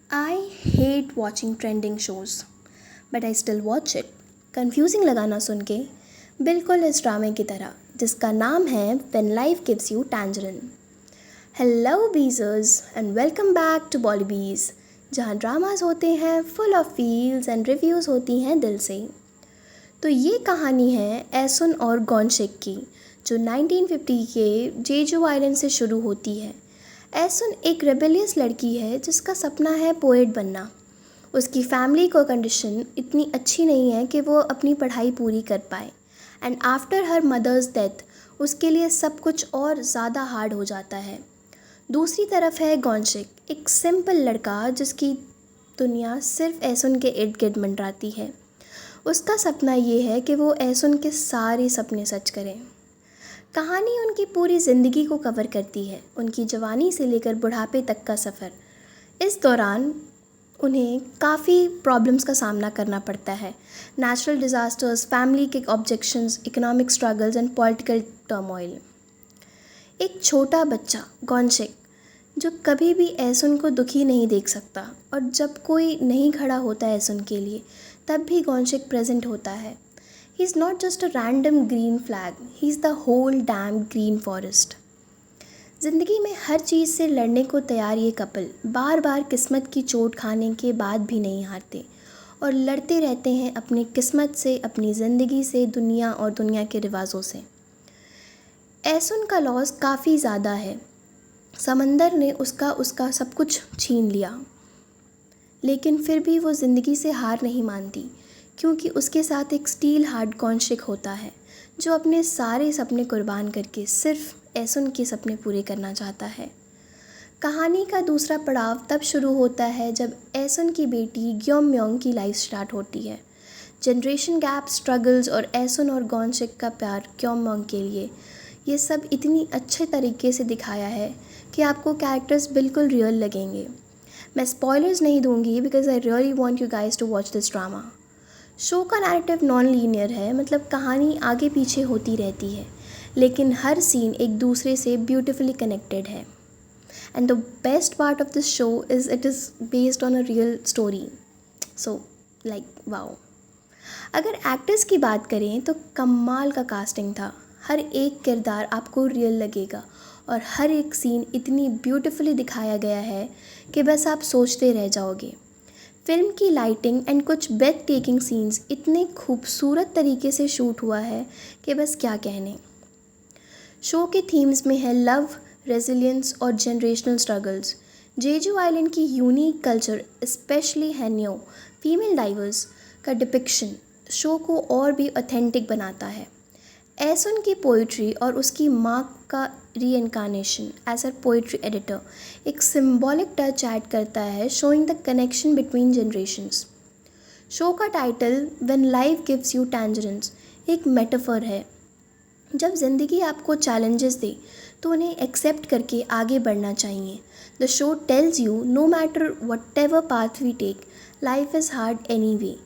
I hate watching trending shows, but I still watch it. Confusing लगा ना सुन के? बिल्कुल इस ड्रामे की तरह जिसका नाम है When Life Gives You Tangerine. Hello beezers and welcome back to Bollybees, जहाँ ड्रामास होते हैं full of feels and reviews होती हैं दिल से। तो ये कहानी है एसुन और गॉनशिक की, जो 1950 के जेजू आइलैंड से शुरू होती है। एसुन एक रेबेलियस लड़की है जिसका सपना है पोएट बनना। उसकी फैमिली को कंडीशन इतनी अच्छी नहीं है कि वो अपनी पढ़ाई पूरी कर पाए, and after her mother's death उसके लिए सब कुछ और ज़्यादा हार्ड हो जाता है। दूसरी तरफ है गॉनशिक, एक सिंपल लड़का जिसकी दुनिया सिर्फ एसुन के इर्द गिर्द मंडराती है। उसका सपना ये है कि वो एसुन के सारे सपने सच करें। कहानी उनकी पूरी ज़िंदगी को कवर करती है, उनकी जवानी से लेकर बुढ़ापे तक का सफ़र। इस दौरान उन्हें काफ़ी प्रॉब्लम्स का सामना करना पड़ता है। नेचुरल डिज़ास्टर्स, फैमिली के objections, economic struggles and political turmoil. एक छोटा बच्चा गॉनशिक जो कभी भी एसुन को दुखी नहीं देख सकता, और जब कोई नहीं खड़ा होता एसुन के लिए तब भी गॉनशिक प्रेजेंट होता है। He is not just a random green flag, he is the whole damn green forest. ज़िंदगी में हर चीज़ से लड़ने को तैयार ये कपल बार बार किस्मत की चोट खाने के बाद भी नहीं हारते और लड़ते रहते हैं अपनी किस्मत से, अपनी ज़िंदगी से, दुनिया और दुनिया के रिवाजों से। एसुन का लॉस काफ़ी ज़्यादा है। समंदर ने उसका उसका सब कुछ छीन लिया, लेकिन फिर भी वो ज़िंदगी से हार नहीं मानती, क्योंकि उसके साथ एक स्टील हार्ट गॉनशिक होता है जो अपने सारे सपने कुर्बान करके सिर्फ एसुन के सपने पूरे करना चाहता है। कहानी का दूसरा पड़ाव तब शुरू होता है जब एसुन की बेटी ग्योमयोंग की लाइफ स्टार्ट होती है। जनरेशन गैप, स्ट्रगल्स और एसुन और गॉनशिक का प्यार ग्योमयोंग के लिए, ये सब इतनी अच्छे तरीके से दिखाया है कि आपको कैरेक्टर्स बिल्कुल रियल लगेंगे। मैं स्पॉयलर्स नहीं दूंगी because I really want you guys to watch this drama. Show का नैरेटिव नॉन लीनियर है, मतलब कहानी आगे पीछे होती रहती है, लेकिन हर सीन एक दूसरे से ब्यूटिफुली कनेक्टेड है। And the best part of this show is it is based on a real story. So like wow. अगर एक्टर्स की बात करें तो कमाल का कास्टिंग था। हर एक किरदार आपको रियल लगेगा और हर एक सीन इतनी ब्यूटीफुली दिखाया गया है कि बस आप सोचते रह जाओगे। फिल्म की लाइटिंग एंड कुछ ब्रेथ टेकिंग सीन्स इतने खूबसूरत तरीके से शूट हुआ है कि बस क्या कहने। शो के थीम्स में है लव, रेजिलियंस और जनरेशनल स्ट्रगल्स। जेजू आइलैंड की unique culture, specially haenyeo female divers का डिपिक्शन शो को और भी ऑथेंटिक बनाता है। एसुन की पोइट्री और उसकी माँ का reincarnation as a poetry editor एक सिंबॉलिक टच ऐड करता है, showing the connection between generations. Show का title when life gives you tangerines एक मेटाफर है। जब ज़िंदगी आपको चैलेंजेस दे तो उन्हें एक्सेप्ट करके आगे बढ़ना चाहिए। The show tells you no matter whatever path we take, life is hard anyway.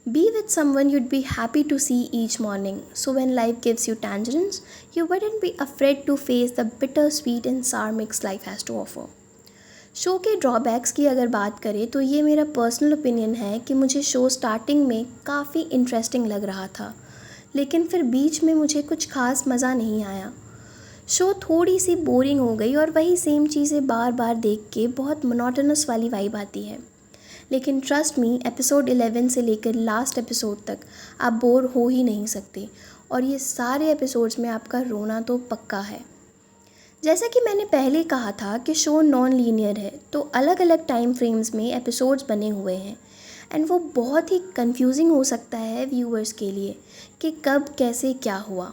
Be with someone you'd be happy to see each morning. So when life gives you tangerines, you wouldn't be afraid to face the bitter, sweet and sour mix life has to offer. Show के drawbacks की अगर बात करें तो ये मेरा personal opinion है कि मुझे शो स्टार्टिंग में काफ़ी इंटरेस्टिंग लग रहा था, लेकिन फिर बीच में मुझे कुछ खास मज़ा नहीं आया। शो थोड़ी सी बोरिंग हो गई और वही सेम चीज़ें बार बार देख के बहुत मोनोटोनस वाली वाइब आती है। लेकिन ट्रस्ट मी, एपिसोड 11 से लेकर लास्ट एपिसोड तक आप बोर हो ही नहीं सकते, और ये सारे एपिसोड्स में आपका रोना तो पक्का है। जैसा कि मैंने पहले कहा था कि शो नॉन लीनियर है, तो अलग अलग टाइम फ्रेम्स में एपिसोड्स बने हुए हैं, एंड वो बहुत ही कंफ्यूजिंग हो सकता है व्यूअर्स के लिए कि कब कैसे क्या हुआ।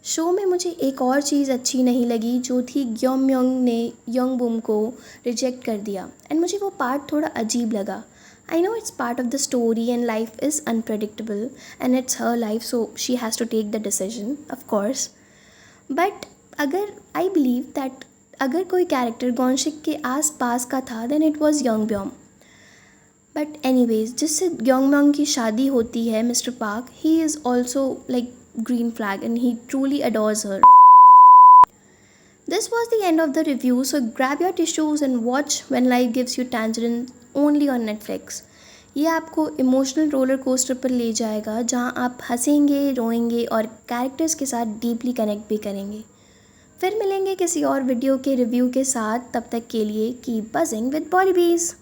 शो में मुझे एक और चीज़ अच्छी नहीं लगी, जो थी ग्योमयोंग ने योंगबुम को रिजेक्ट कर दिया, एंड मुझे वो पार्ट थोड़ा अजीब लगा। I know it's part of the story and life is unpredictable and it's her life, so she has to take the decision of course. But अगर आई बिलीव दैट अगर कोई कैरेक्टर गॉनशिक के आस पास का था then it was Yongbyeom. But anyways, जिससे Gyeongmyeong की शादी होती है mister Park, he is also like green flag and he truly adores her. This was the end of the review, so grab your tissues and watch When Life Gives You Tangerine only on Netflix. ये आपको emotional roller coaster पर ले जाएगा जहाँ आप हंसेंगे, रोएंगे और characters के साथ डीपली कनेक्ट भी करेंगे। फिर मिलेंगे किसी और वीडियो के रिव्यू के साथ, तब तक के लिए कीप बजिंग विद बॉलीबीज।